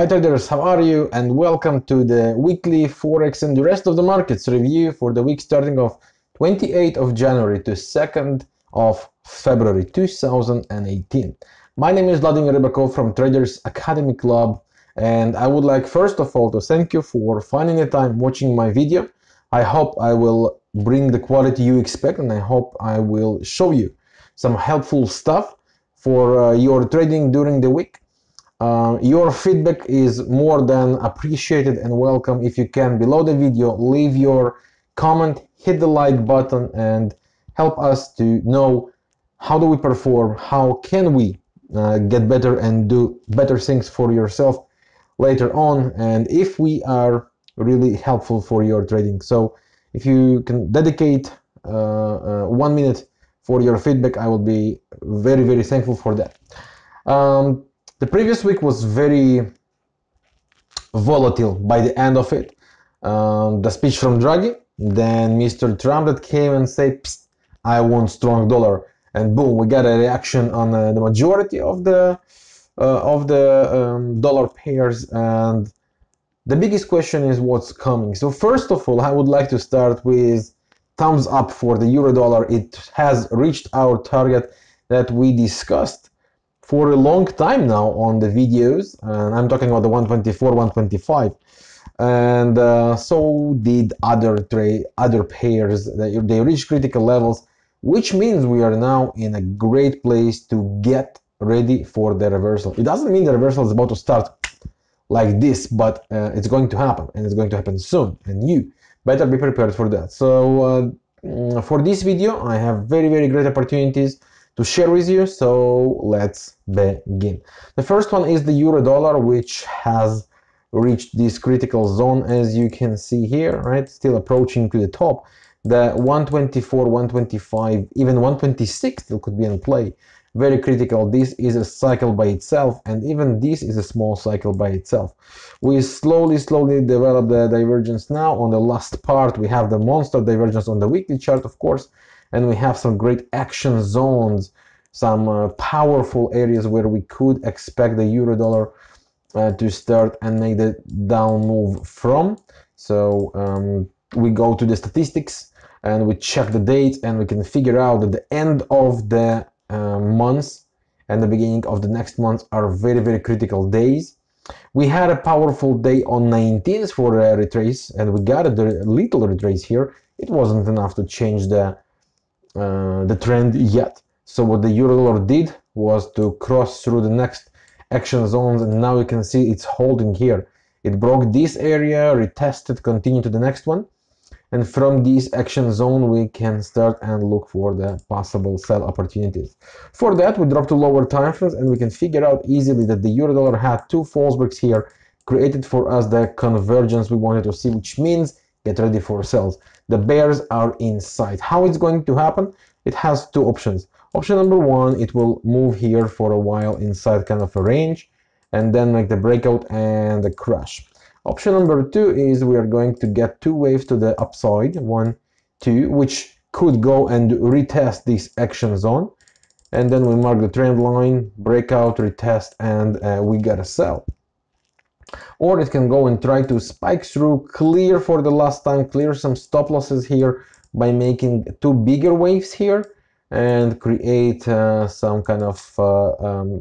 Hi traders, how are you? And welcome to the weekly Forex and the rest of the markets review for the week starting of 28th of January to 2nd of February 2018. My name is Vladimir Ribakov from Traders Academy Club, and I would like first of all to thank you for finding the time watching my video. I hope I will bring the quality you expect, and I hope I will show you some helpful stuff for your trading during the week. Your feedback is more than appreciated and welcome. If you can, below the video, leave your comment, hit the like button, and help us to know how do we perform, how can we get better and do better things for yourself later on, and if we are really helpful for your trading. So if you can dedicate 1 minute for your feedback, I will be very, very thankful for that. The previous week was very volatile by the end of it. The speech from Draghi, then Mr. Trump that came and said, "Psst, I want strong dollar," and boom, we got a reaction on the majority of the dollar pairs. And the biggest question is what's coming. So first of all, I would like to start with thumbs up for the euro dollar. It has reached our target that we discussed for a long time now on the videos, and I'm talking about the 124, 125, and so did other pairs. They reached critical levels, which means we are now in a great place to get ready for the reversal. It doesn't mean the reversal is about to start like this, but it's going to happen, and it's going to happen soon, and you better be prepared for that. So for this video, I have very, very great opportunities to share with you, so let's begin. The first one is the euro dollar, which has reached this critical zone, as you can see here, right? Still approaching to the top. The 124, 125, even 126 still could be in play. Very critical. This is a cycle by itself, and even this is a small cycle by itself. We slowly develop the divergence now. On the last part, we have the monster divergence on the weekly chart, of course, and we have some great action zones, some powerful areas where we could expect the euro dollar to start and make the down move from. So we go to the statistics and we check the dates, and we can figure out that the end of the months and the beginning of the next month are very, very critical days. We had a powerful day on 19th for a retrace, and we got a little retrace here. It wasn't enough to change the trend yet. So what the euro dollar did was to cross through the next action zones, and now you can see it's holding here. It broke this area, retested, continued to the next one, and from this action zone we can start and look for the possible sell opportunities. For that, we drop to lower time frames, and we can figure out easily that the euro dollar had two false breaks here, created for us the convergence we wanted to see, which means get ready for sells. The bears are in sight. How it's going to happen? It has two options. Option number one, it will move here for a while inside kind of a range, and then make the breakout and the crash. Option number two is we are going to get two waves to the upside, 1, 2, which could go and retest this action zone, and then we mark the trend line, breakout, retest, and we get a sell. Or it can go and try to spike through, clear for the last time, clear some stop losses here by making two bigger waves here, and create some kind of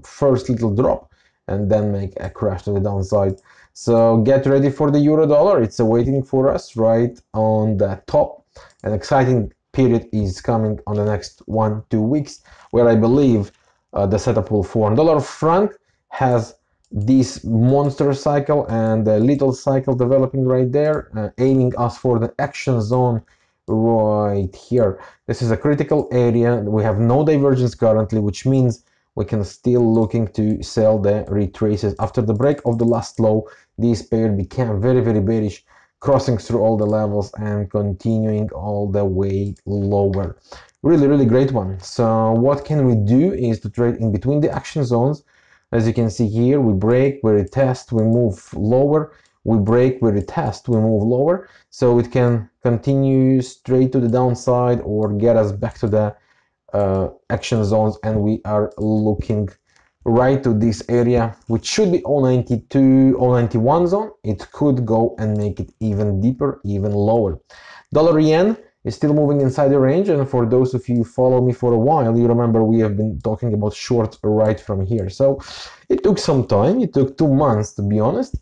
first little drop, and then make a crash to the downside. So get ready for the euro dollar. It's waiting for us right on the top. An exciting period is coming on the next 1-2 weeks, where I believe the setup will form. Dollar franc has this monster cycle and a little cycle developing right there, aiming us for the action zone right here. This is a critical area. We have no divergence currently, which means we can still looking to sell the retraces. After the break of the last low, this pair became very, very bearish, crossing through all the levels and continuing all the way lower. Really, really great one. So what can we do is to trade in between the action zones. As you can see here, we break, we retest, we move lower, we break, we retest, we move lower. So it can continue straight to the downside or get us back to the action zones, and we are looking right to this area, which should be 0.92, 0.91 zone. It could go and make it even deeper, even lower. Dollar yen is still moving inside the range, and for those of you who follow me for a while, you remember we have been talking about shorts right from here. So it took some time. It took 2 months, to be honest,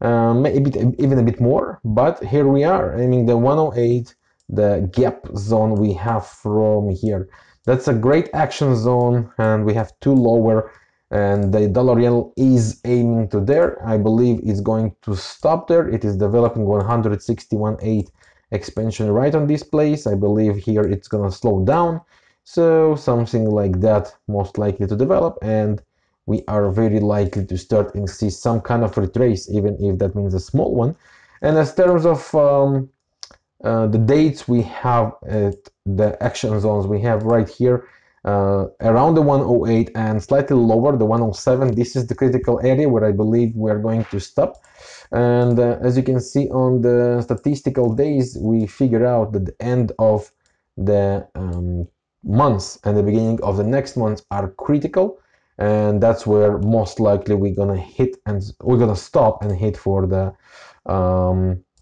maybe even a bit more, but here we are. I mean, the 108, the gap zone we have from here, that's a great action zone, and we have 2 lower, and the dollar yen is aiming to there. I believe it's going to stop there. It is developing 161.8 expansion right on this place. I believe here it's gonna slow down, so something like that most likely to develop, and we are very likely to start and see some kind of retrace, even if that means a small one. And as terms of the dates we have at the action zones, we have right here around the 108 and slightly lower, the 107. This is the critical area where I believe we are going to stop. And as you can see on the statistical days, we figure out that the end of the months and the beginning of the next month are critical, and that's where most likely we're gonna hit, and we're gonna stop and hit for the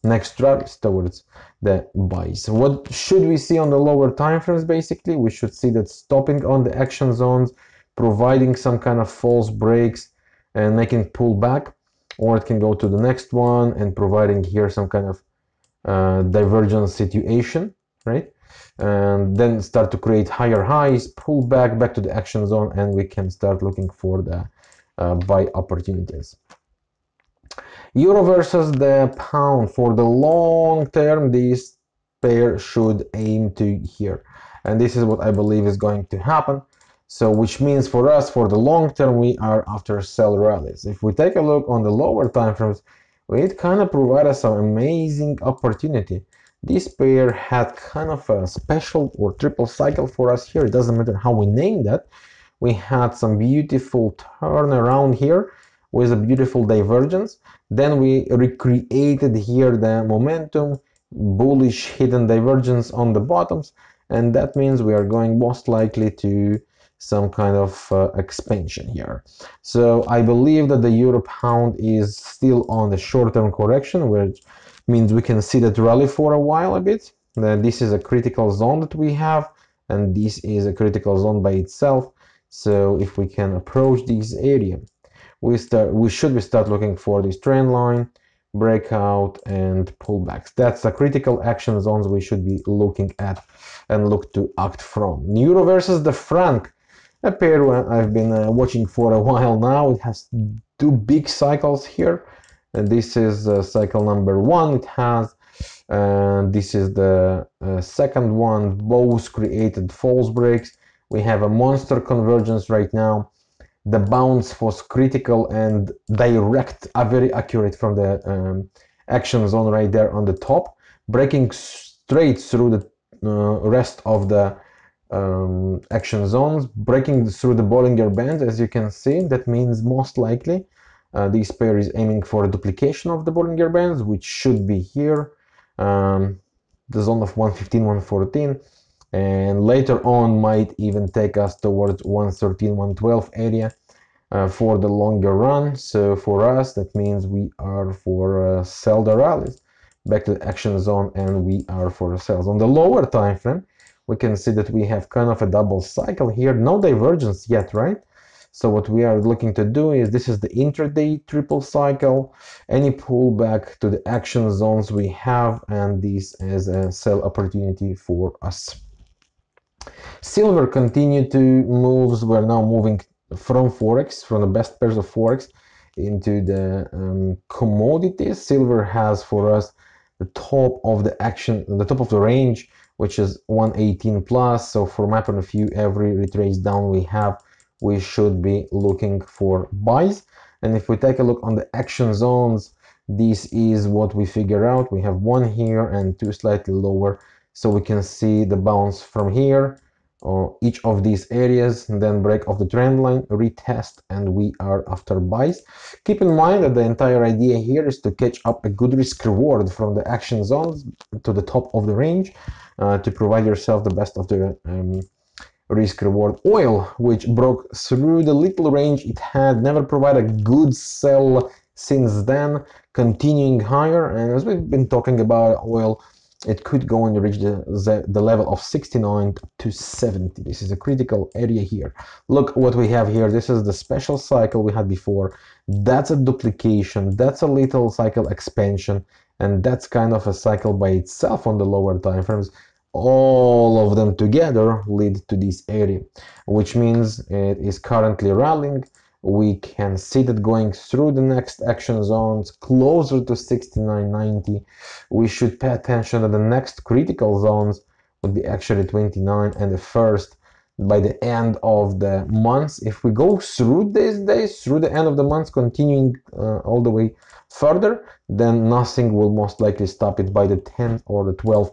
next rallies towards the buys. What should we see on the lower time frames? Basically, we should see that stopping on the action zones, providing some kind of false breaks and making pull back, or it can go to the next one and providing here some kind of divergence situation, right? And then start to create higher highs, pull back to the action zone, and we can start looking for the buy opportunities. Euro versus the pound. For the long term, this pair should aim to here, and this is what I believe is going to happen. So which means for us, for the long term, we are after sell rallies. If we take a look on the lower time frames, it kind of provided us some amazing opportunity. This pair had kind of a special or triple cycle for us here. It doesn't matter how we name that. We had some beautiful turnaround here with a beautiful divergence. Then we recreated here the momentum, bullish hidden divergence on the bottoms, and that means we are going most likely to some kind of expansion here. So I believe that the euro pound is still on the short-term correction, which means we can see that rally for a while a bit. Then this is a critical zone that we have, and this is a critical zone by itself. So if we can approach this area, we should start looking for this trend line, breakout, and pullbacks. That's the critical action zones we should be looking at and look to act from. Euro versus the franc, a pair I've been watching for a while now. It has 2 big cycles here, and this is cycle number 1 it has, and this is the second one. Both created false breaks. We have a monster convergence right now. The bounce was critical and direct, very accurate from the action zone right there on the top, breaking straight through the rest of the action zones, breaking through the Bollinger Bands, as you can see. That means most likely this pair is aiming for a duplication of the Bollinger Bands, which should be here, the zone of 115, 114. And later on might even take us towards 113, 112 area for the longer run. So for us, that means we are for sell the rallies back to the action zone, and we are for sales. On the lower time frame, we can see that we have kind of a double cycle here. No divergence yet, right? So what we are looking to do is, this is the intraday triple cycle, any pullback to the action zones we have, and this is a sell opportunity for us. Silver continued to moves. We're now moving from Forex, from the best pairs of Forex, into the commodities. Silver has for us the top of the action, the top of the range, which is 118 plus. So from my point of view, every retrace down we have, we should be looking for buys. And if we take a look on the action zones, this is what we figure out. We have 1 here and 2 slightly lower. So we can see the bounce from here, each of these areas, and then break off the trend line, retest, and we are after buys. Keep in mind that the entire idea here is to catch up a good risk reward from the action zones to the top of the range, to provide yourself the best of the risk reward. Oil, which broke through the little range it had, never provided a good sell since then, continuing higher. And as we've been talking about oil, it could go and reach the level of 69 to 70. This is a critical area here. Look what we have here. This is the special cycle we had before. That's a duplication. That's a little cycle expansion. And that's kind of a cycle by itself on the lower time frames. All of them together lead to this area, which means it is currently rallying. We can see that going through the next action zones closer to 69.90. We should pay attention that the next critical zones would be actually 29 and the first by the end of the month. If we go through these days, through the end of the month, continuing all the way further, then nothing will most likely stop it by the 10th or the 12th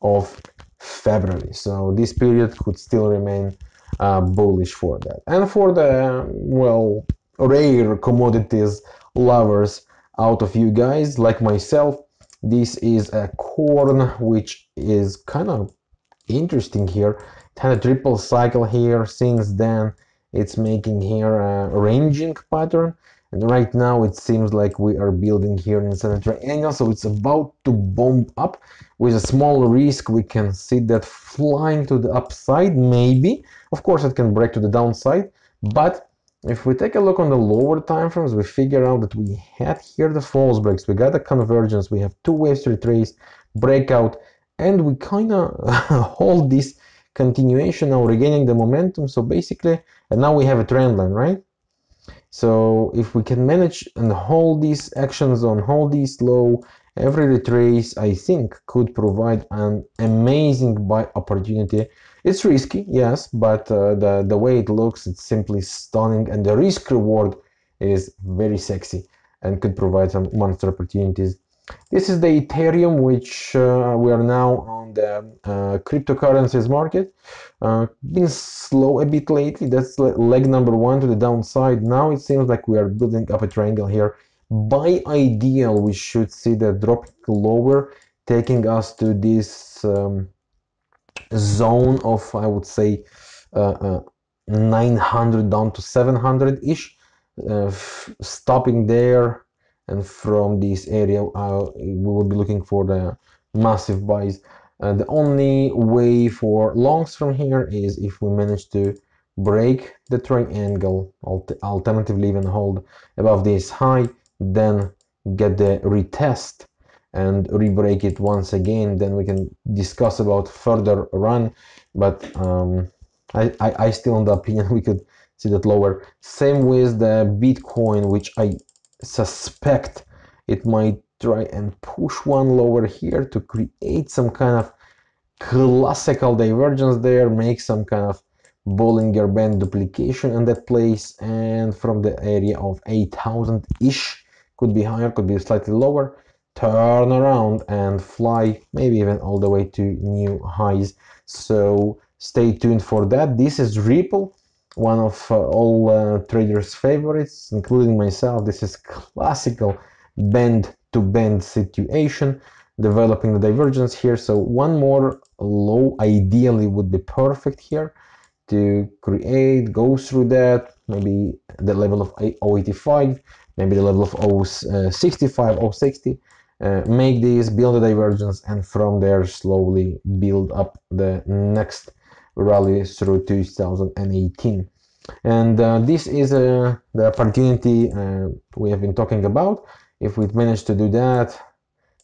of February. So this period could still remain bullish for that. And for the, well, rare commodities lovers out of you guys like myself, this is a corn, which is kind of interesting here. It had a triple cycle here. Since then it's making here a ranging pattern, and right now it seems like we are building here inside a triangle, so it's about to bomb up with a small risk. We can see that flying to the upside, maybe. Of course it can break to the downside, but if we take a look on the lower time frames, we figure out that we had here the false breaks, we got a convergence, we have two waves to retrace, breakout, and we kind of hold this continuation now, regaining the momentum. So basically, and now we have a trend line, right? So if we can manage and hold these actions on, hold these low, every retrace, I think, could provide an amazing buy opportunity. It's risky, yes, but the way it looks, it's simply stunning, and the risk reward is very sexy and could provide some monster opportunities. This is the Ethereum, which we are now on the cryptocurrencies market. Been slow a bit lately. That's leg number one to the downside. Now it seems like we are building up a triangle here. By ideal, we should see that dropping lower, taking us to this zone of, I would say, 900 down to 700-ish, stopping there. And from this area, we will be looking for the massive buys. The only way for longs from here is if we manage to break the triangle, alternatively even hold above this high, then get the retest and re-break it once again, then we can discuss about further run. But I still on the opinion we could see that lower. Same with the Bitcoin, which I suspect it might try and push one lower here to create some kind of classical divergence there, make some kind of Bollinger Band duplication in that place, and from the area of 8,000-ish, could be higher, could be slightly lower, turn around and fly maybe even all the way to new highs. So stay tuned for that. This is Ripple, one of all traders' favorites, including myself. This is classical bend to bend situation, developing the divergence here. So one more low ideally would be perfect here to create, go through that, maybe the level of 0.85, maybe the level of 0.65, 0.60, make this, build a divergence, and from there slowly build up the next rally through 2018. And this is the opportunity we have been talking about. If we manage to do that,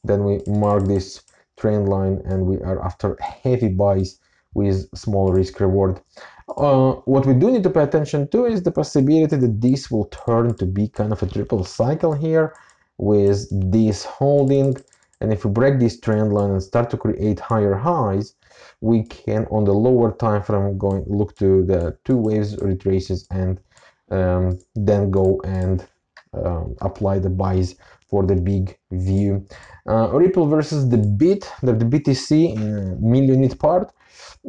then we mark this trend line and we are after heavy buys with small risk reward. What we do need to pay attention to is the possibility that this will turn to be kind of a triple cycle here with this holding, and if we break this trend line and start to create higher highs, we can on the lower time frame look to the two waves retraces and then go and apply the buys for the big view. Ripple versus the BTC million unit part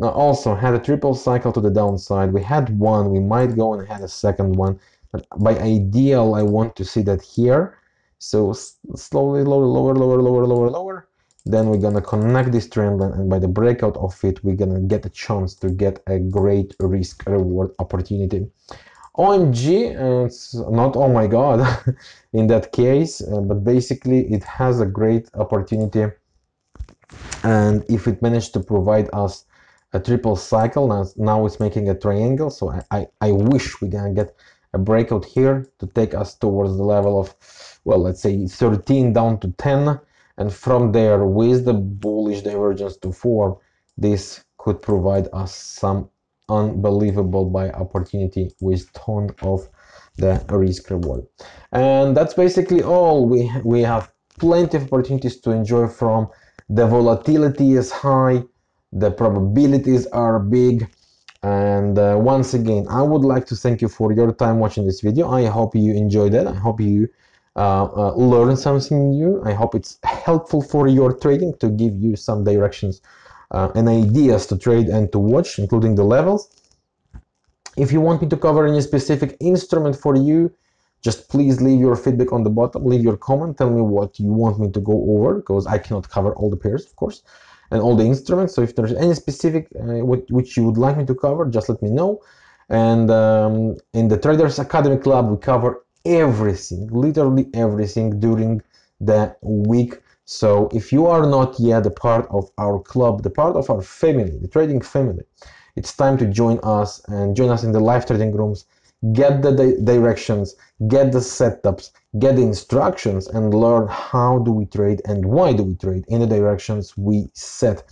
also had a triple cycle to the downside. We had one, we might go and had a second one, but by ideal I want to see that here. So slowly lower, then we're gonna connect this trend line, and by the breakout of it, we're gonna get a chance to get a great risk reward opportunity. OMG, it's not oh my god in that case, but basically it has a great opportunity, and if it managed to provide us a triple cycle, now it's making a triangle, so I wish we're gonna get a breakout here to take us towards the level of, well, let's say 13 down to 10, and from there, with the bullish divergence to 4, this could provide us some unbelievable buy opportunity with ton of the risk reward. And that's basically all. We have plenty of opportunities to enjoy from. The volatility is high, the probabilities are big, and once again, I would like to thank you for your time watching this video. I hope you enjoyed it. I hope you learned something new. I hope it's helpful for your trading, to give you some directions and ideas to trade and to watch, including the levels. If you want me to cover any specific instrument for you, just please leave your feedback on the bottom, leave your comment, tell me what you want me to go over, because I cannot cover all the pairs, of course, and all the instruments. So if there's any specific which you would like me to cover, just let me know. And in the Traders Academy Club, we cover everything, literally everything during the week. So if you are not yet a part of our club, the part of our family, the trading family, it's time to join us and join us in the live trading rooms. Get the directions, get the setups, get the instructions, and learn how do we trade and why do we trade in the directions we set.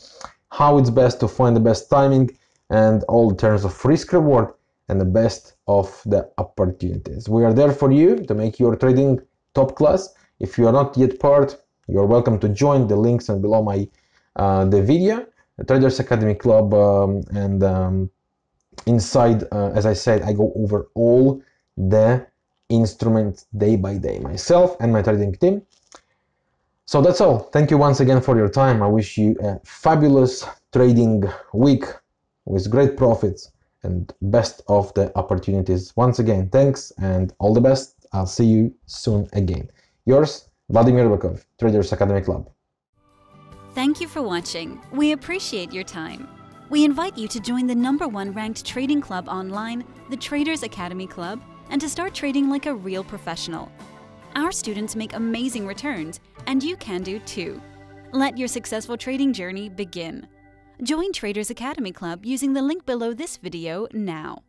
How it's best to find the best timing and all the terms of risk reward and the best of the opportunities. We are there for you to make your trading top class. If you are not yet part, you're welcome to join. The links are below my the video. The Traders Academy Club, inside, as I said, I go over all the instruments day by day, myself and my trading team. So that's all. Thank you once again for your time. I wish you a fabulous trading week with great profits and best of the opportunities. Once again, thanks and all the best. I'll see you soon again. Yours, Vladimir Ribakov, Traders Academy Club. Thank you for watching. We appreciate your time. We invite you to join the #1 ranked trading club online, the Traders Academy Club, and to start trading like a real professional. Our students make amazing returns, and you can do too. Let your successful trading journey begin. Join Traders Academy Club using the link below this video now.